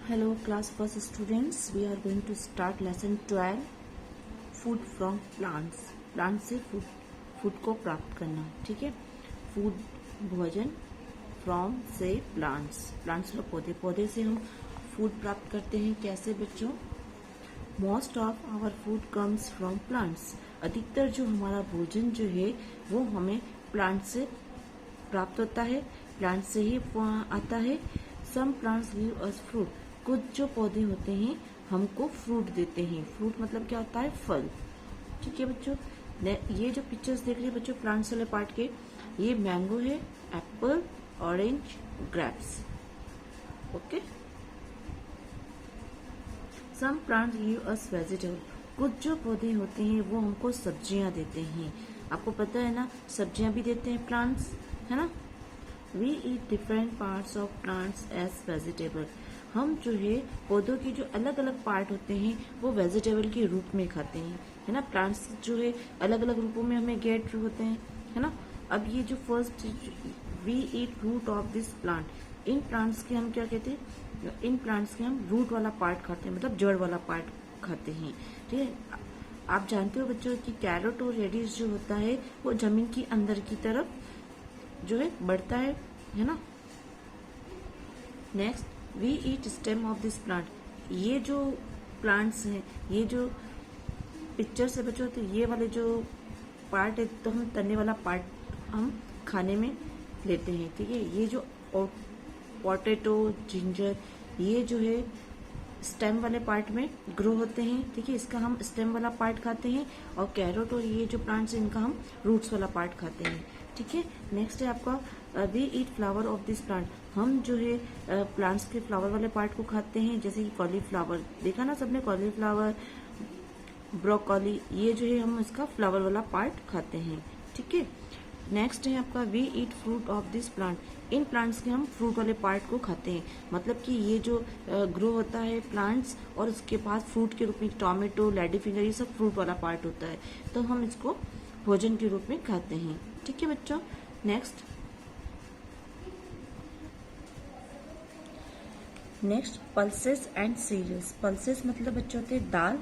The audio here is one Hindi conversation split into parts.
Hello class first students, we are going to start lesson 12 food from plants. Plant से फूड को प्राप्त करना। ठीक है, फूड भोजन फ्रॉम से प्लांट्स मतलब पौधे से हम फूड प्राप्त करते हैं। कैसे बच्चों? Most of our food comes from plants. अधिकतर जो हमारा भोजन जो है वो हमें प्लांट से प्राप्त होता है, प्लांट से ही आता है। Some plants give us fruit. कुछ जो पौधे होते हैं हमको फ्रूट देते हैं। फ्रूट मतलब क्या होता है? फल। ठीक है बच्चों, ये जो पिक्चर्स देख रहे हैं बच्चों प्लांट्स वाले पार्ट के, ये मैंगो है, apple, orange, grapes. Okay. Some plants give us vegetable. कुछ जो पौधे होते हैं वो हमको सब्जियां देते हैं। आपको पता है ना, सब्जियां भी देते हैं प्लांट्स, है ना। We eat different parts of plants as vegetable. हम जो है पौधों की जो अलग अलग पार्ट होते हैं वो वेजिटेबल के रूप में खाते हैं, है ना। प्लांट्स जो है अलग अलग रूपों में हमें गेट होते हैं, है ना। अब ये जो first, we eat root of this plant. इन प्लांट्स के हम क्या कहते हैं? इन प्लांट्स के हम रूट वाला पार्ट खाते हैं, मतलब जड़ वाला पार्ट खाते हैं। ठीक है। आप जानते हो बच्चों कि कैरेट और रेडिश जो होता है वो जमीन की अंदर की तरफ जो है बढ़ता है ना। Next, we eat stem of this plant. ये जो प्लांट्स हैं, ये जो पिक्चर से बच्चों, तो ये वाले जो पार्ट है तो हम तने वाला पार्ट हम खाने में लेते हैं। ठीक है, ये जो पोटैटो, जिंजर, ये जो है स्टेम वाले पार्ट में ग्रो होते हैं। ठीक है, इसका हम स्टेम वाला पार्ट खाते हैं। और कैरेट और ये जो प्लांट्स हैं इनका हम रूट्स वाला पार्ट खाते हैं। ठीक है। नेक्स्ट है आपका we eat flower of this plant. हम जो है प्लांट्स के फ्लावर वाले पार्ट को खाते हैं, जैसे कि कॉलीफ्लावर देखा ना सबने, कॉलीफ्लावर, ब्रोकॉली, ये जो है हम इसका फ्लावर वाला पार्ट खाते हैं। ठीक है। नेक्स्ट है आपका we eat fruit of this plant. इन प्लांट्स के हम फ्रूट वाले पार्ट को खाते हैं, मतलब कि ये जो ग्रो होता है प्लांट्स और उसके बाद फ्रूट के रूप में टोमेटो, लेडी फिंगर, ये सब फ्रूट वाला पार्ट होता है, तो हम इसको भोजन के रूप में खाते हैं। ठीक है बच्चों। Next pulses and cereals. Pulses मतलब बच्चों होते हैं दाल,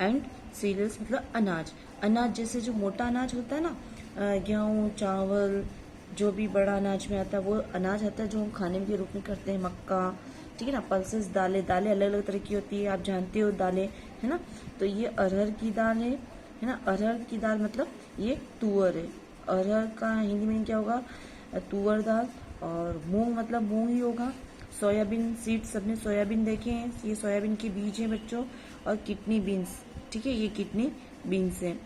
एंड सीरियल्स मतलब अनाज। अनाज जैसे जो मोटा अनाज होता है ना, गेहूँ, चावल, जो भी बड़ा अनाज में आता है वो अनाज आता है जो हम खाने के रूप में करते हैं, मक्का। ठीक है ना। पल्सेस दालें अलग अलग तरह की होती है, आप जानते हो दालें, है ना। तो ये अरहर की दाल है ना। अरहर की दाल मतलब ये तुअर है। अरहर का हिंदी में क्या होगा? तुअर दाल। और मूंग मतलब मूंग ही होगा। सोयाबीन सीड्स, सबने सोयाबीन देखे हैं, ये सोयाबीन के बीज हैं बच्चों। और किडनी बीन्स, ठीक है, ये किडनी बीन्स हैं।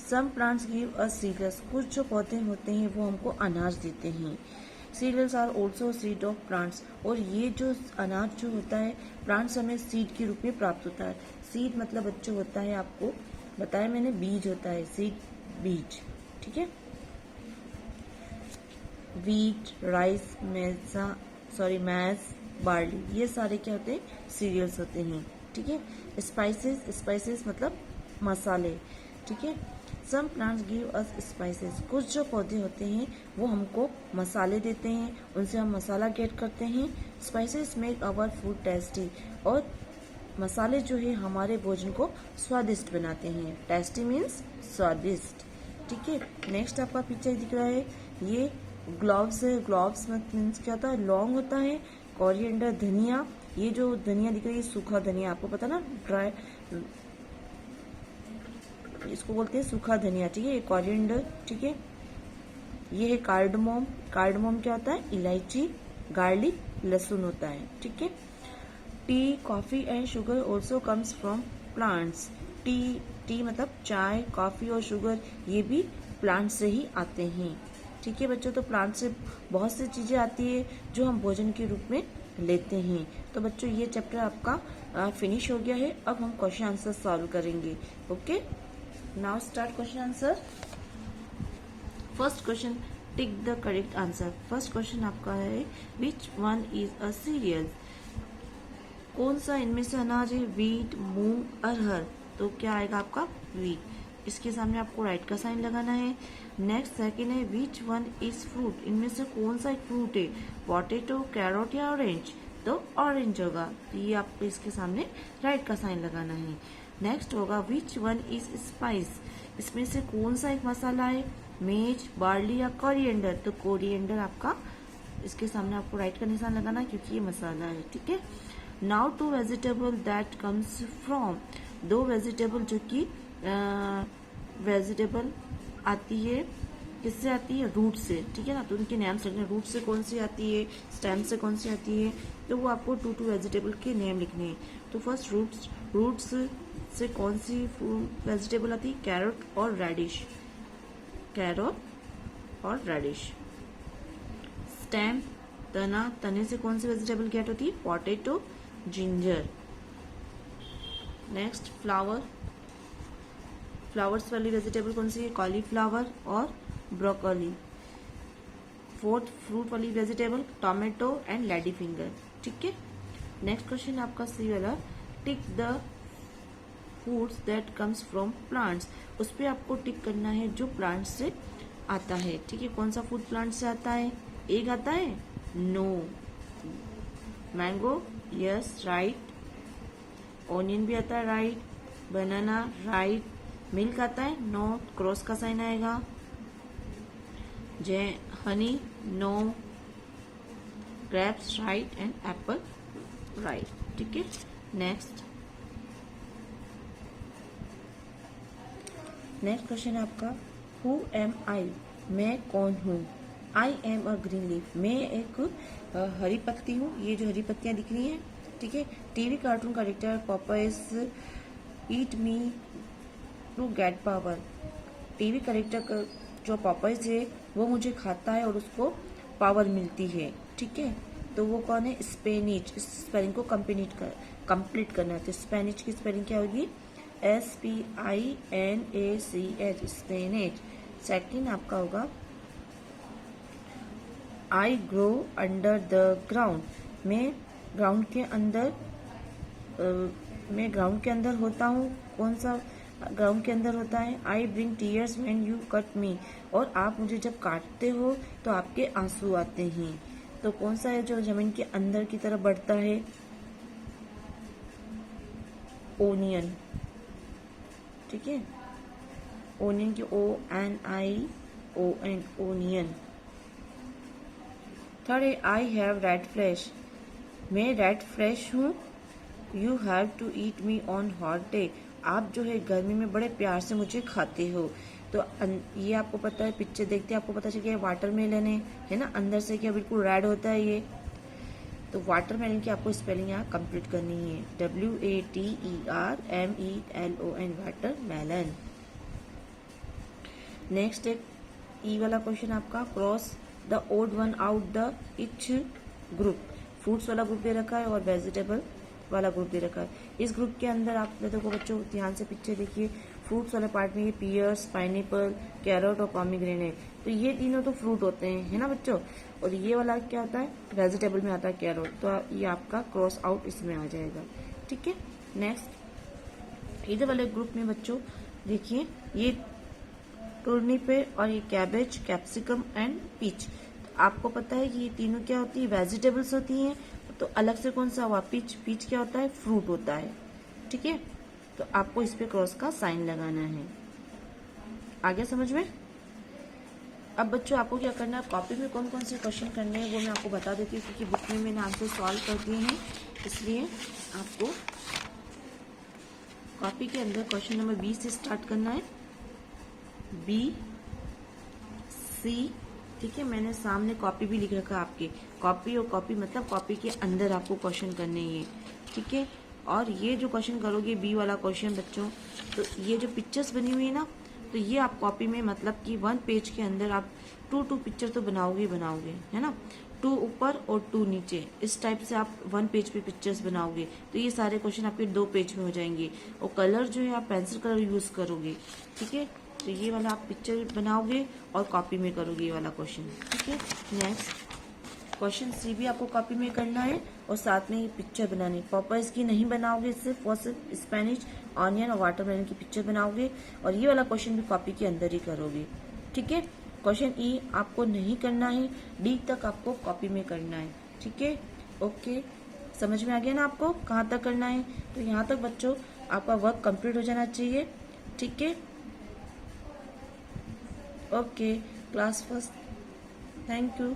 Some plants give us cereals. कुछ जो पौधे होते हैं वो हमको अनाज देते हैं। Cereals are also seed of plants. और ये जो अनाज जो होता है प्लांट्स हमें सीड के रूप में प्राप्त होता है। सीड मतलब बच्चों होता है, आपको बताया मैंने, बीज होता है, सीड बीज। ठीक है। वीट, राइस, मैज, बार्ली, ये सारे क्या होते हैं? सीरियल्स होते हैं। ठीक है। स्पाइसेस मतलब मसाले। ठीक है। Some plants give us spices. कुछ जो पौधे होते हैं वो हमको मसाले देते हैं, उनसे हम मसाला गेट करते हैं। Spices make our food tasty. और मसाले जो है हमारे भोजन को स्वादिष्ट बनाते हैं। टेस्टी मीन्स स्वादिष्ट। ठीक है। नेक्स्ट आपका पिक्चर दिख रहा है, ये ग्लोव्स है। ग्लोव्स मीन्स क्या होता है? लौंग होता है, कोरिएंडर, धनिया। ये जो धनिया दिख रही है सूखा धनिया, आपको पता ना, ड्राई, इसको बोलते हैं सूखा धनिया। ठीक है, ये कोरिएंडर। ठीक है। ये है कार्डमोम। कार्डमोम क्या होता है? इलायची, गार्लिक, लहसुन होता है। ठीक है। T, coffee and sugar also comes from plants. T मतलब चाय, कॉफी और शुगर ये भी प्लांट से ही आते हैं। ठीक है बच्चों, तो प्लांट से बहुत सी चीजें आती है जो हम भोजन के रूप में लेते हैं। तो बच्चों ये चैप्टर आपका फिनिश हो गया है। अब हम क्वेश्चन आंसर सॉल्व करेंगे। Okay, now start question answer. First question, tick the correct answer. First question आपका है, which one is a serial. कौन सा इनमें से अनाज है? वीट, मूंग, अरहर। तो क्या आएगा आपका? वीट। इसके सामने आपको राइट का साइन लगाना है। नेक्स्ट सेकंड है, विच वन इज फ्रूट। इनमें से कौन सा एक फ्रूट है? पोटैटो, कैरोट या ऑरेंज। तो ऑरेंज होगा। तो ये आपको इसके सामने राइट का साइन लगाना है। नेक्स्ट होगा विच वन इज स्पाइस, इसमें से कौन सा एक मसाला है, मेज, बार्ली या कोरिएंडर। तो कोरिएंडर आपका इसके सामने आपको राइट का निशान लगाना है क्योंकि ये मसाला है, ठीक है। Now to vegetable that comes from, दो वेजिटेबल जो कि वेजिटेबल आती है किससे आती है, रूट से, ठीक है ना। तो उनके नेम्स लिखने, रूट से कौन सी आती है, स्टेम से कौन सी आती है, तो वो आपको टू वेजिटेबल के नेम लिखने हैं। तो फर्स्ट रूट्स से कौन सी वेजिटेबल आती है, कैरेट और रेडिश, कैरेट और रेडिश। स्टेम तना, तने से कौन सी वेजिटेबल गेट होती है, पोटैटो, जिंजर। नेक्स्ट फ्लावर्स वाली वेजिटेबल कौन सी है, कॉलीफ्लावर और ब्रोकोली। फोर्थ फ्रूट वाली vegetable tomato and lady finger, ठीक है। नेक्स्ट क्वेश्चन आपका सी वाला, tick the foods that comes from plants, उस पर आपको टिक करना है जो प्लांट से आता है, ठीक है। कौन सा फूड प्लांट से आता है, एग आता है, no. Mango, yes right. Onion भी आता है, राइट। बनाना, राइट। मिल्क आता है, नो, क्रॉस का साइन आएगा। Honey, no. Grapes, right. And apple, right, ठीक है। नेक्स्ट क्वेश्चन है आपका, हु एम आई, मैं कौन हूँ। I am a green leaf, मैं एक हरी पत्ती हूँ। ये जो हरी पत्तियां दिख रही हैं, ठीक है। TV cartoon character Popeye's eat me to get power, TV character जो पॉपीज है वो मुझे खाता है और उसको पावर मिलती है, ठीक है। तो वो कौन है, स्पेनिच। इस स्पेलिंग को कंप्लीट करना है। तो स्पेनिच की स्पेलिंग क्या होगी, SPINACH, स्पेनिच। सेकंड आपका होगा, I grow under the ground, मैं ग्राउंड के अंदर होता हूँ। कौन सा ग्राउंड के अंदर होता है, I bring tears when you cut me, और आप मुझे जब काटते हो तो आपके आंसू आते हैं। तो कौन सा है जो जमीन के अंदर की तरफ बढ़ता है, ओनियन, ठीक है। ओनियन की ONION, ओनियन। थर्ड है, आई हैव रेड फ्लैश, मैं रेड फ्लैश हूँ। You have to eat me on hot day, आप जो है गर्मी में बड़े प्यार से मुझे खाते हो। तो ये आपको पता है, पिक्चर देखते हैं आपको पता चल गया वाटरमेलन है ना, अंदर से क्या बिल्कुल रेड होता है ये। तो वाटरमेलन की आपको स्पेलिंग यहाँ कंप्लीट करनी है, WATERMELON, वाटरमेलन। नेक्स्ट एक ई वाला क्वेश्चन आपका, cross the odd one out the each group, fruits वाला ग्रुप दे रखा है और वेजिटेबल वाला ग्रुप दे रखा है। इस ग्रुप के अंदर आप देखो बच्चों, ध्यान से पिक्चर देखिए, फ्रूट्स वाले पार्ट में ये पियर्स, पाइनएप्पल, कैरेट और पॉमीग्रेनेट, तो ये तीनों तो फ्रूट होते हैं, है ना बच्चों। और ये वाला क्या होता है, वेजिटेबल में आता है कैरेट, तो ये आपका क्रॉस आउट इसमें आ जाएगा, ठीक है। नेक्स्ट इधर वाले ग्रुप में बच्चों देखिए, ये टुर्निप है और ये कैबेज, कैप्सिकम एंड पीच। आपको पता है कि ये तीनों क्या होती है, वेजिटेबल्स होती हैं। तो अलग से कौन सा हुआ, पीच क्या होता है, फ्रूट होता है, ठीक है। तो आपको इस पे क्रॉस का साइन लगाना है। आगे समझ में। अब बच्चों आपको क्या करना है, कॉपी में कौन कौन से क्वेश्चन करने हैं वो मैं आपको बता देती हूँ, क्योंकि बुक में मैंने आंसर सॉल्व कर दिए हैं, इसलिए आपको कॉपी के अंदर क्वेश्चन नंबर 20 से स्टार्ट करना है, BC, ठीक है। मैंने सामने कॉपी भी लिख रखा है आपके, कॉपी और कॉपी मतलब कॉपी के अंदर आपको क्वेश्चन करने हैं, ठीक है। और ये जो क्वेश्चन करोगे B वाला क्वेश्चन बच्चों, तो ये जो पिक्चर्स बनी हुई है ना, तो ये आप कॉपी में मतलब कि 1 पेज के अंदर आप 2 पिक्चर तो बनाओगे, है ना। 2 ऊपर और 2 नीचे, इस टाइप से आप 1 पेज पे पिक्चर्स बनाओगे, तो ये सारे क्वेश्चन आपके 2 पेज में हो जाएंगे। और कलर जो है आप पेंसिल कलर यूज करोगे, ठीक है। तो ये वाला आप पिक्चर बनाओगे और कॉपी में करोगे ये वाला क्वेश्चन, ठीक है। नेक्स्ट क्वेश्चन C भी आपको कॉपी में करना है और साथ में ये पिक्चर बनानी। पॉपीज की नहीं बनाओगे, सिर्फ स्पेनिश, ऑनियन और वाटरमेलन की पिक्चर बनाओगे, और ये वाला क्वेश्चन भी कॉपी के अंदर ही करोगे, ठीक है। क्वेश्चन E आपको नहीं करना है, D तक आपको कॉपी में करना है, ठीक है। ओके, समझ में आ गया ना आपको कहाँ तक करना है? तो यहाँ तक बच्चों आपका वर्क कंप्लीट हो जाना चाहिए। ठीक है, okay class first, thank you.